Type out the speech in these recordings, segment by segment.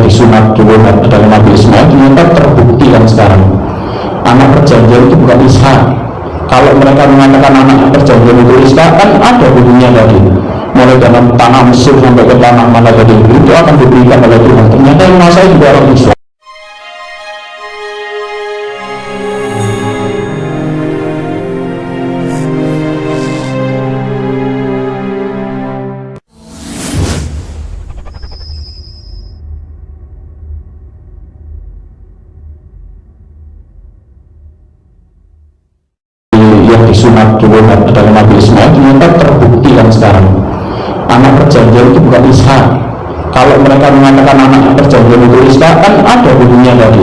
disunat dulu dalam Nabi Ismail ternyata terbukti kan sekarang anak perjanjian itu bukan Ishak. Kalau mereka mengatakan anak perjanjian itu Ishak, kan ada bunyinya tadi, mulai dalam tanah Mesir sampai ke tanah mana tadi itu akan diberikan oleh Tuhan. Ternyata yang menguasai juga orang Israel. Yang disunat dulu dalam Nabi Ismail ternyata terbukti kan sekarang anak perjanjian itu bukan Ishak. Kalau mereka mengatakan anak perjanjian itu Ishak, kan ada bunyinya tadi,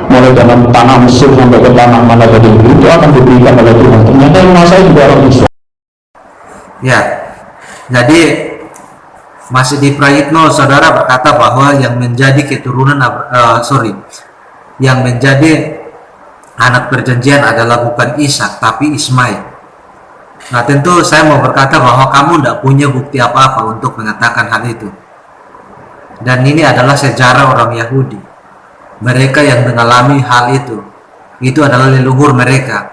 mulai dalam tanah Mesir sampai ke tanah mana tadi itu akan diberikan oleh Tuhan. Ternyata yang menguasai juga orang Israel. Ya, jadi masih di Prayitno saudara berkata bahwa yang menjadi keturunan yang menjadi anak perjanjian adalah bukan Ishak tapi Ismail. Nah, tentu saya mau berkata bahwa kamu tidak punya bukti apa-apa untuk mengatakan hal itu. Dan ini adalah sejarah orang Yahudi. Mereka yang mengalami hal itu adalah leluhur mereka.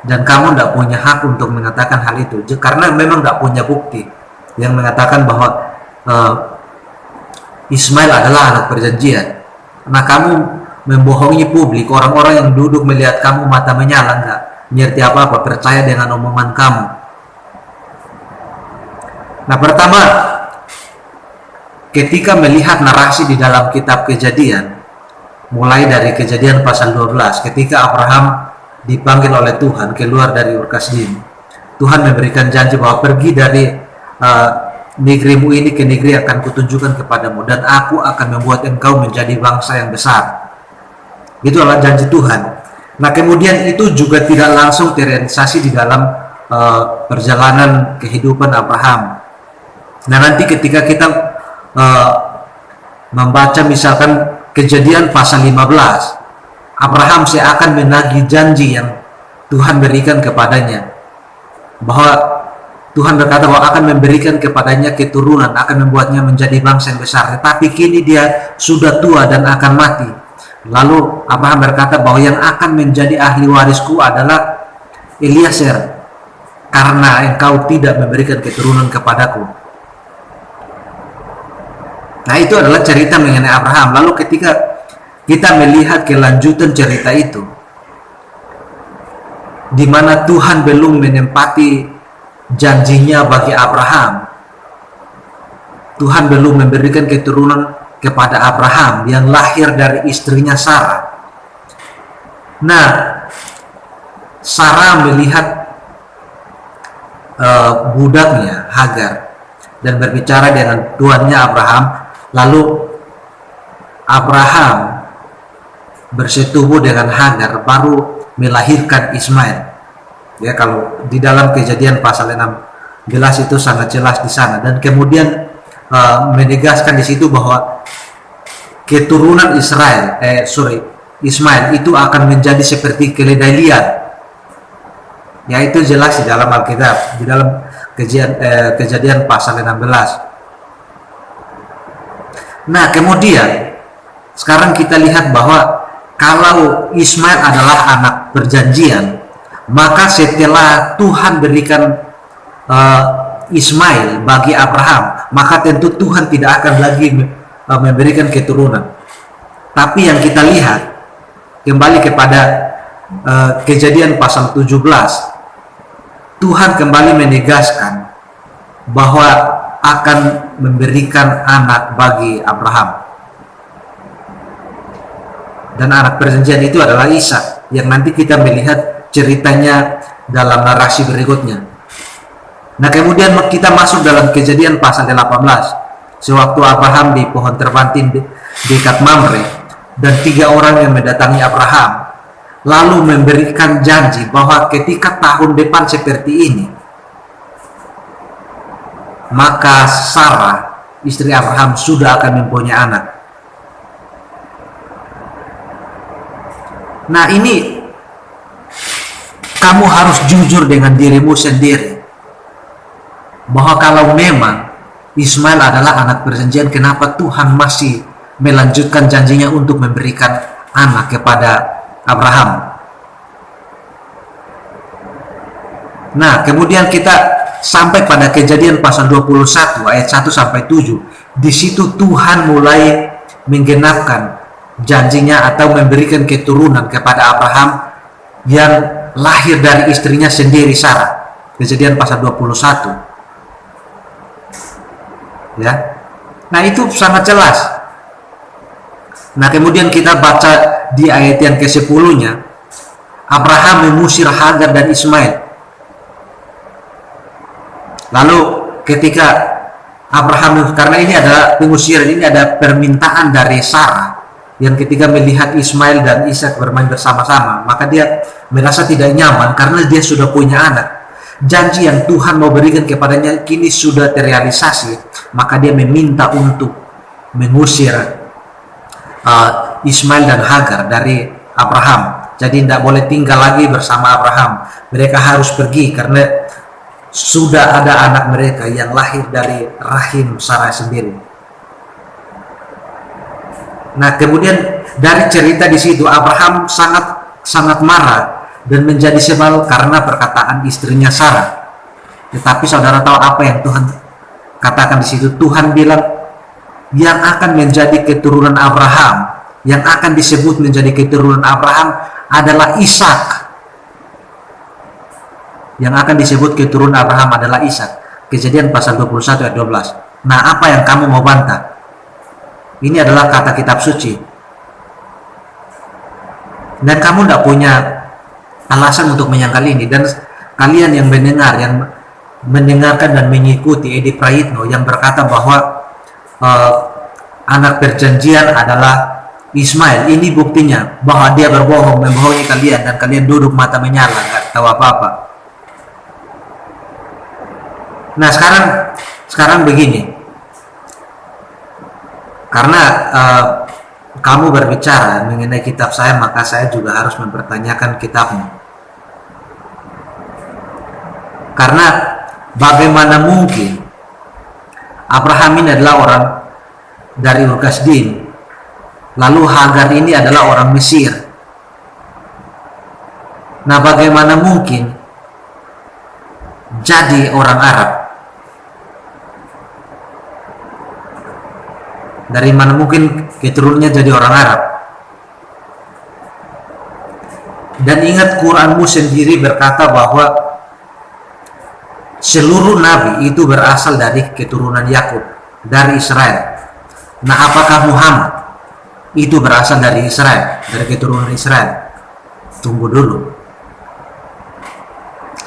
Dan kamu tidak punya hak untuk mengatakan hal itu, karena memang tidak punya bukti yang mengatakan bahwa Ismail adalah anak perjanjian. Nah, kamu membohongi publik, orang-orang yang duduk melihat kamu mata menyala, enggak ngerti apa-apa, percaya dengan omongan kamu. Nah, pertama, ketika melihat narasi di dalam kitab Kejadian, mulai dari Kejadian pasal 12, ketika Abraham dipanggil oleh Tuhan keluar dari Ur Kasdim, Tuhan memberikan janji bahwa pergi dari negerimu ini ke negeri akan kutunjukkan kepadamu, dan aku akan membuat engkau menjadi bangsa yang besar. Itu adalah janji Tuhan. Nah, kemudian itu juga tidak langsung terrealisasi di dalam perjalanan kehidupan Abraham. Nah, nanti ketika kita membaca misalkan Kejadian pasal 15, Abraham seakan menagih janji yang Tuhan berikan kepadanya, bahwa Tuhan berkata bahwa akan memberikan kepadanya keturunan, akan membuatnya menjadi bangsa yang besar. Tetapi kini dia sudah tua dan akan mati. Lalu Abraham berkata bahwa yang akan menjadi ahli warisku adalah Eliezer, karena engkau tidak memberikan keturunan kepadaku. Nah, itu adalah cerita mengenai Abraham. Lalu ketika kita melihat kelanjutan cerita itu, di mana Tuhan belum menempati janjinya bagi Abraham, Tuhan belum memberikan keturunan kepada Abraham yang lahir dari istrinya Sarah. Nah, Sarah melihat budaknya Hagar dan berbicara dengan tuannya Abraham. Lalu Abraham bersetubuh dengan Hagar, baru melahirkan Ismail. Ya, kalau di dalam Kejadian pasal 16 itu sangat jelas di sana. Dan kemudian menegaskan di situ bahwa keturunan Ismail itu akan menjadi seperti keledai liar. Ya, itu jelas di dalam Alkitab, di dalam Kejadian pasal 16. Nah, kemudian sekarang kita lihat bahwa kalau Ismail adalah anak perjanjian, maka setelah Tuhan berikan Ismail bagi Abraham, maka tentu Tuhan tidak akan lagi memberikan keturunan. Tapi yang kita lihat, kembali kepada Kejadian pasal 17, Tuhan kembali menegaskan bahwa akan memberikan anak bagi Abraham. Dan anak perjanjian itu adalah Ishak, yang nanti kita melihat ceritanya dalam narasi berikutnya. Nah, kemudian kita masuk dalam Kejadian pasal 18. Sewaktu Abraham di pohon terpantin dekat Mamre, dan 3 orang yang mendatangi Abraham, lalu memberikan janji bahwa ketika tahun depan seperti ini, maka Sarah, istri Abraham, sudah akan mempunyai anak. Nah, ini kamu harus jujur dengan dirimu sendiri, bahwa kalau memang Ismail adalah anak perjanjian, kenapa Tuhan masih melanjutkan janjinya untuk memberikan anak kepada Abraham? Nah, kemudian kita sampai pada Kejadian pasal 21 ayat 1 sampai 7. Di situ Tuhan mulai menggenapkan janjinya atau memberikan keturunan kepada Abraham yang lahir dari istrinya sendiri, Sarah. Kejadian pasal 21. Ya. Nah, itu sangat jelas. Nah, kemudian kita baca di ayat yang ke-10-nya, Abraham mengusir Hagar dan Ismail. Lalu ketika Abraham, karena ini ada pengusiran, ini ada permintaan dari Sarah yang ketika melihat Ismail dan Ishak bermain bersama-sama, maka dia merasa tidak nyaman karena dia sudah punya anak. Janji yang Tuhan mau berikan kepadanya kini sudah terrealisasi, maka dia meminta untuk mengusir Ismail dan Hagar dari Abraham. Jadi tidak boleh tinggal lagi bersama Abraham. Mereka harus pergi karena sudah ada anak mereka yang lahir dari rahim Sarah sendiri. Nah, kemudian dari cerita di situ Abraham sangat marah dan menjadi sebal karena perkataan istrinya Sarah. Tetapi saudara tahu apa yang Tuhan katakan di situ? Tuhan bilang yang akan menjadi keturunan Abraham, yang akan disebut menjadi keturunan Abraham adalah Ishak. Yang akan disebut keturunan Abraham adalah Ishak. Kejadian pasal 21 ayat 12. Nah, apa yang kamu mau bantah? Ini adalah kata kitab suci. Dan kamu tidak punya alasan untuk menyangkal ini. Dan kalian yang mendengarkan dan mengikuti Edi Prayitno yang berkata bahwa anak perjanjian adalah Ismail, ini buktinya bahwa dia berbohong, membohongi kalian, dan kalian duduk mata menyala, nggak tahu apa-apa. Nah, sekarang begini, karena kamu berbicara mengenai kitab saya, maka saya juga harus mempertanyakan kitabmu. Karena bagaimana mungkin Abraham ini adalah orang dari Ur Kasdim, lalu Hagar ini adalah orang Mesir. Nah, bagaimana mungkin jadi orang Arab? Dari mana mungkin keturunannya jadi orang Arab? Dan ingat, Quranmu sendiri berkata bahwa seluruh nabi itu berasal dari keturunan Yakub, dari Israel. Nah, apakah Muhammad itu berasal dari Israel, dari keturunan Israel? Tunggu dulu.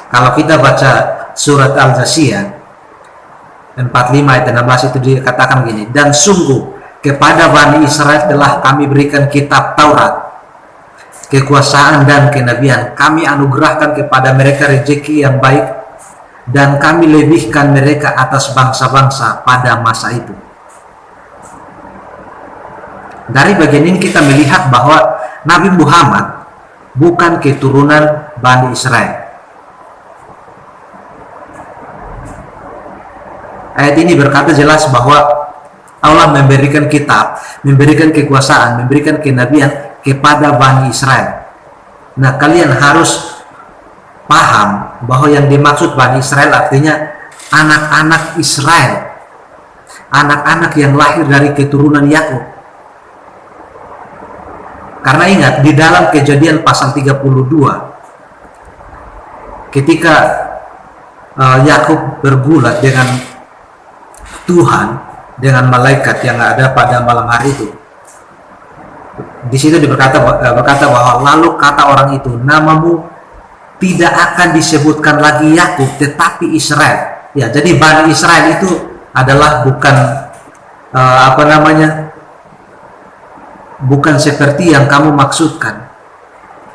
Kalau kita baca surat Al-Jasiyah 45 ayat 16 itu dikatakan gini, dan sungguh kepada Bani Israel telah kami berikan kitab Taurat, kekuasaan dan kenabian. Kami anugerahkan kepada mereka rezeki yang baik, dan kami lebihkan mereka atas bangsa-bangsa pada masa itu. Dari bagian ini kita melihat bahwa Nabi Muhammad bukan keturunan Bani Israel. Ayat ini berkata jelas bahwa Allah memberikan kitab, memberikan kekuasaan, memberikan kenabian kepada Bani Israel. Nah, kalian harus paham bahwa yang dimaksud Bani Israel artinya anak-anak Israel, anak-anak yang lahir dari keturunan Yakub. Karena ingat, di dalam Kejadian pasal 32, ketika Yakub bergulat dengan Tuhan, dengan malaikat yang ada pada malam hari itu, di situ berkata bahwa lalu kata orang itu, namamu tidak akan disebutkan lagi Yakub tetapi Israel. Ya, jadi Bani Israel itu adalah bukan bukan seperti yang kamu maksudkan.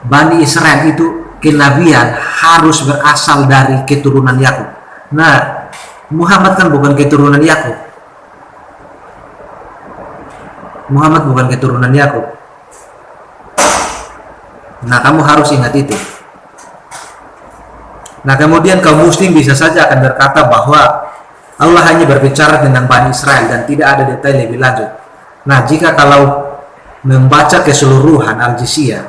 Bani Israel itu kenabian harus berasal dari keturunan Yakub. Nah, Muhammad kan bukan keturunan Yakub. Muhammad bukan keturunan Yakub. Nah, kamu harus ingat itu. Nah, kemudian kaum muslim bisa saja akan berkata bahwa Allah hanya berbicara tentang Bani Israel dan tidak ada detail lebih lanjut. Nah, jika kalau membaca keseluruhan Al-Jizyah,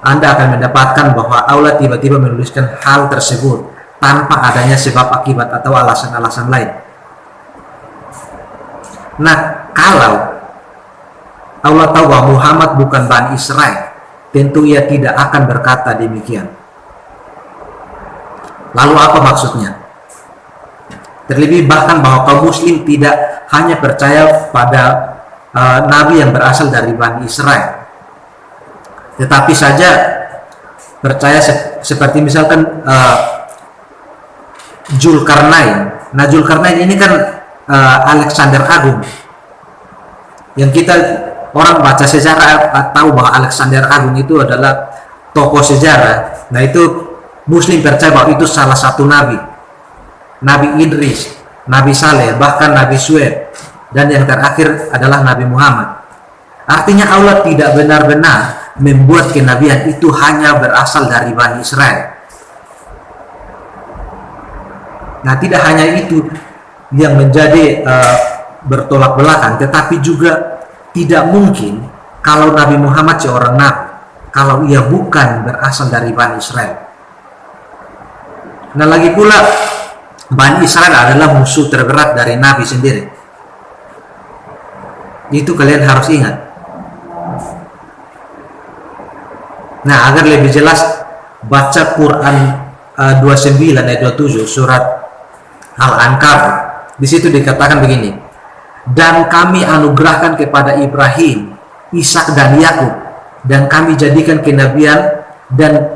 Anda akan mendapatkan bahwa Allah tiba-tiba menuliskan hal tersebut tanpa adanya sebab akibat atau alasan-alasan lain. Nah, kalau Allah tahu bahwa Muhammad bukan Bani Israel, tentu ia tidak akan berkata demikian. Lalu apa maksudnya? Terlebih bahkan bahwa kaum muslim tidak hanya percaya pada nabi yang berasal dari Bani Israel, tetapi saja percaya seperti misalkan Zulkarnain. Nah, Zulkarnain ini kan Alexander Agung, yang kita orang baca sejarah tahu bahwa Alexander Agung itu adalah tokoh sejarah. Nah, itu muslim percaya bahwa itu salah satu nabi, Nabi Idris, Nabi Saleh, bahkan Nabi Syuaib, dan yang terakhir adalah Nabi Muhammad. Artinya Allah tidak benar-benar membuat kenabian itu hanya berasal dari Bani Israel. Nah, tidak hanya itu yang menjadi bertolak belakang, tetapi juga tidak mungkin kalau Nabi Muhammad seorang nabi, kalau ia bukan berasal dari Bani Israel. Nah, lagi pula Bani Israel adalah musuh terberat dari Nabi sendiri. Itu kalian harus ingat. Nah, agar lebih jelas, baca Quran 29 ayat 27 surat Al-Ankabut. Di situ dikatakan begini, dan kami anugerahkan kepada Ibrahim, Ishak dan Yakub, dan kami jadikan kenabian dan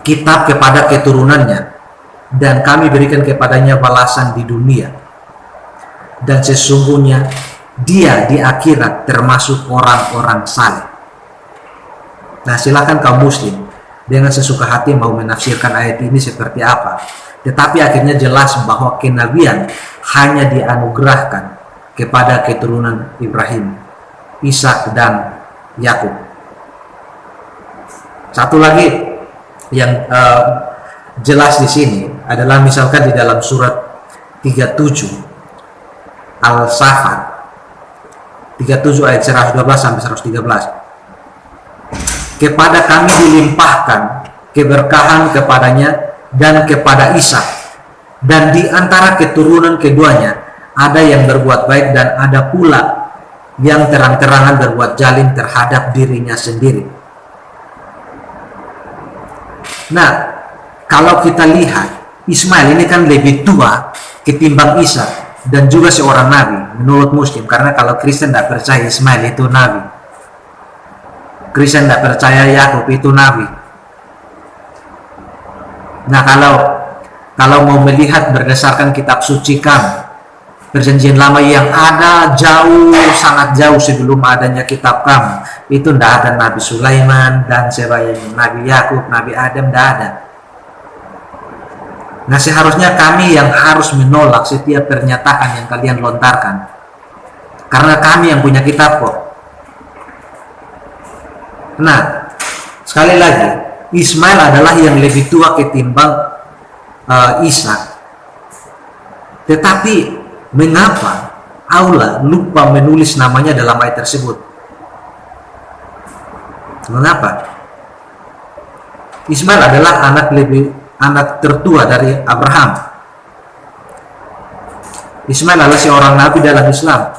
kitab kepada keturunannya, dan kami berikan kepadanya balasan di dunia, dan sesungguhnya dia di akhirat termasuk orang-orang saleh. Nah, silakan kaum muslim dengan sesuka hati mau menafsirkan ayat ini seperti apa, tetapi akhirnya jelas bahwa kenabian hanya dianugerahkan kepada keturunan Ibrahim, Ishak dan Yakub. Satu lagi yang jelas di sini adalah misalkan di dalam surat 37 Al-Safat 37 ayat 112 sampai 113. Kepada kami dilimpahkan keberkahan kepadanya dan kepada Ishak, dan di antara keturunan keduanya ada yang berbuat baik dan ada pula yang terang-terangan berbuat zalim terhadap dirinya sendiri. Nah, kalau kita lihat Ismail ini kan lebih tua ketimbang Ishak dan juga seorang nabi menurut muslim, karena kalau Kristen tidak percaya Ismail itu nabi, Kristen tidak percaya Yakub itu nabi. Nah, kalau mau melihat berdasarkan kitab suci kami, Perjanjian Lama yang ada jauh, sangat jauh sebelum adanya kitab kami, itu tidak ada Nabi Sulaiman dan sebagainya, Nabi Yakub, Nabi Adam, tidak ada. Nah, seharusnya kami yang harus menolak setiap pernyataan yang kalian lontarkan, karena kami yang punya kitab kok. Nah, sekali lagi, Ismail adalah yang lebih tua ketimbang Ishak. Tetapi mengapa Allah lupa menulis namanya dalam ayat tersebut? Mengapa? Ismail adalah anak tertua dari Abraham. Ismail adalah seorang nabi dalam Islam.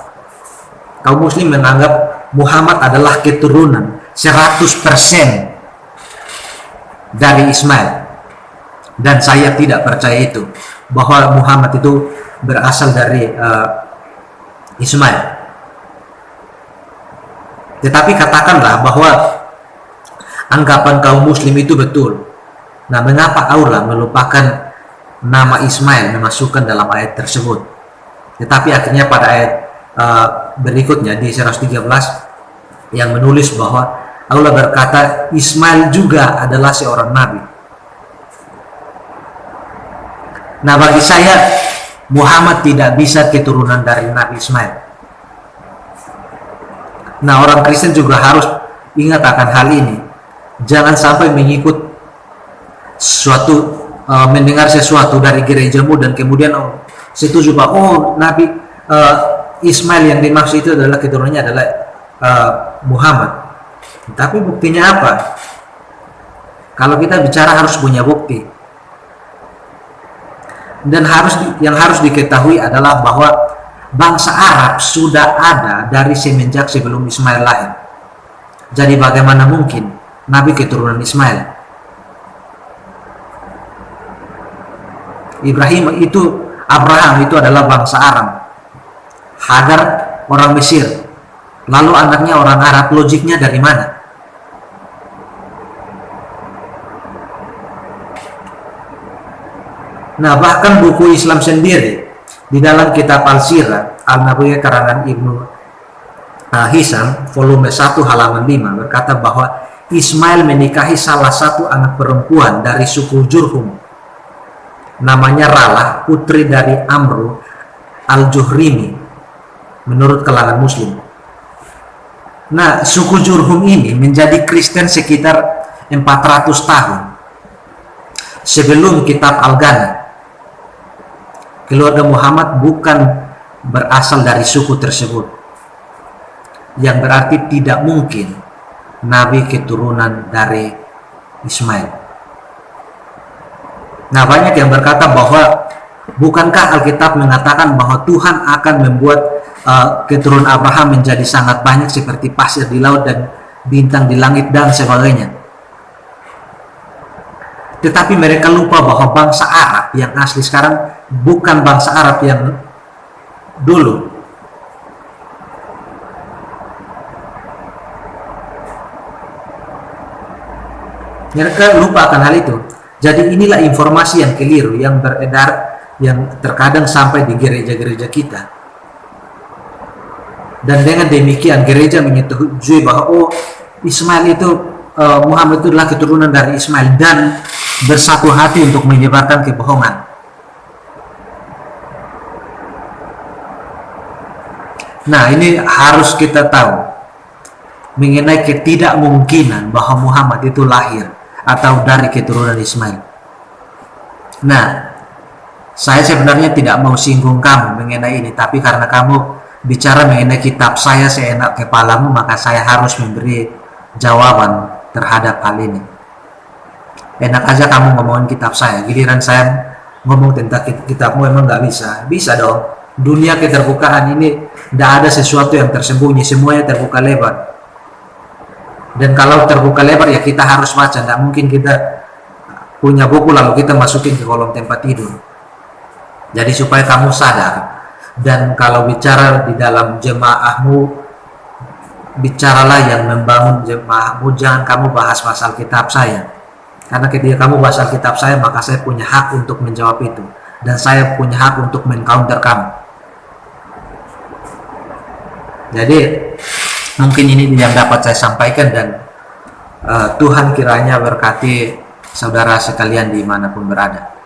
Kaum muslim menganggap Muhammad adalah keturunan 100% dari Ismail, dan saya tidak percaya itu, bahwa Muhammad itu berasal dari Ismail. Tetapi katakanlah bahwa anggapan kaum muslim itu betul. Nah, mengapa Allah melupakan nama Ismail memasukkan dalam ayat tersebut? Tetapi akhirnya pada ayat berikutnya di 113 yang menulis bahwa Allah berkata Ismail juga adalah seorang nabi. Nah, bagi saya Muhammad tidak bisa keturunan dari Nabi Ismail. Nah, orang Kristen juga harus ingat akan hal ini. Jangan sampai mengikut suatu mendengar sesuatu dari gerejamu dan kemudian setuju bahwa Nabi Ismail yang dimaksud itu adalah keturunannya adalah Muhammad. Tapi buktinya apa? Kalau kita bicara harus punya bukti. Dan yang harus diketahui adalah bahwa bangsa Arab sudah ada dari semenjak sebelum Ismail lahir. Jadi bagaimana mungkin Nabi keturunan Ismail? Abraham itu adalah bangsa Aram. Hagar orang Mesir. Lalu anaknya orang Arab, logiknya dari mana? Nah, bahkan buku Islam sendiri di dalam kitab Al-Sirah Al-Nabawiyah karangan Ibnu Hisam volume 1 halaman 5 berkata bahwa Ismail menikahi salah satu anak perempuan dari suku Jurhum, namanya Ralah, putri dari Amru Al-Juhrimi menurut kalangan Muslim. Nah, suku Jurhum ini menjadi Kristen sekitar 400 tahun sebelum kitab Al-Ghani. Keluarga Muhammad bukan berasal dari suku tersebut, yang berarti tidak mungkin Nabi keturunan dari Ismail. Nah, banyak yang berkata bahwa bukankah Alkitab mengatakan bahwa Tuhan akan membuat keturunan Abraham menjadi sangat banyak seperti pasir di laut dan bintang di langit dan sebagainya. Tetapi mereka lupa bahwa bangsa Arab yang asli sekarang bukan bangsa Arab yang dulu. Mereka lupa akan hal itu. Jadi inilah informasi yang keliru yang beredar, yang terkadang sampai di gereja-gereja kita. Dan dengan demikian gereja menyetujui bahwa Ismail itu Muhammad itu adalah keturunan dari Ismail dan bersatu hati untuk menyebarkan kebohongan. Nah, ini harus kita tahu mengenai ketidakmungkinan bahwa Muhammad itu lahir atau dari keturunan Ismail. Nah, saya sebenarnya tidak mau singgung kamu mengenai ini, tapi karena kamu bicara mengenai kitab saya seenak kepalamu, maka saya harus memberi jawaban terhadap hal ini. Enak aja kamu ngomongin kitab saya, giliran saya ngomong tentang kitabmu emang nggak bisa? Bisa dong. Dunia keterbukaan ini tidak ada sesuatu yang tersembunyi, semuanya terbuka lebar. Dan kalau terbuka lebar ya kita harus baca, tidak mungkin kita punya buku lalu kita masukin ke kolom tempat tidur. Jadi supaya kamu sadar, dan kalau bicara di dalam jemaahmu, bicaralah yang membangun jemaahmu, jangan kamu bahas pasal kitab saya. Karena ketika kamu bahas kitab saya, maka saya punya hak untuk menjawab itu, dan saya punya hak untuk men-counter kamu. Jadi mungkin ini yang dapat saya sampaikan, dan Tuhan kiranya berkati saudara sekalian dimanapun berada.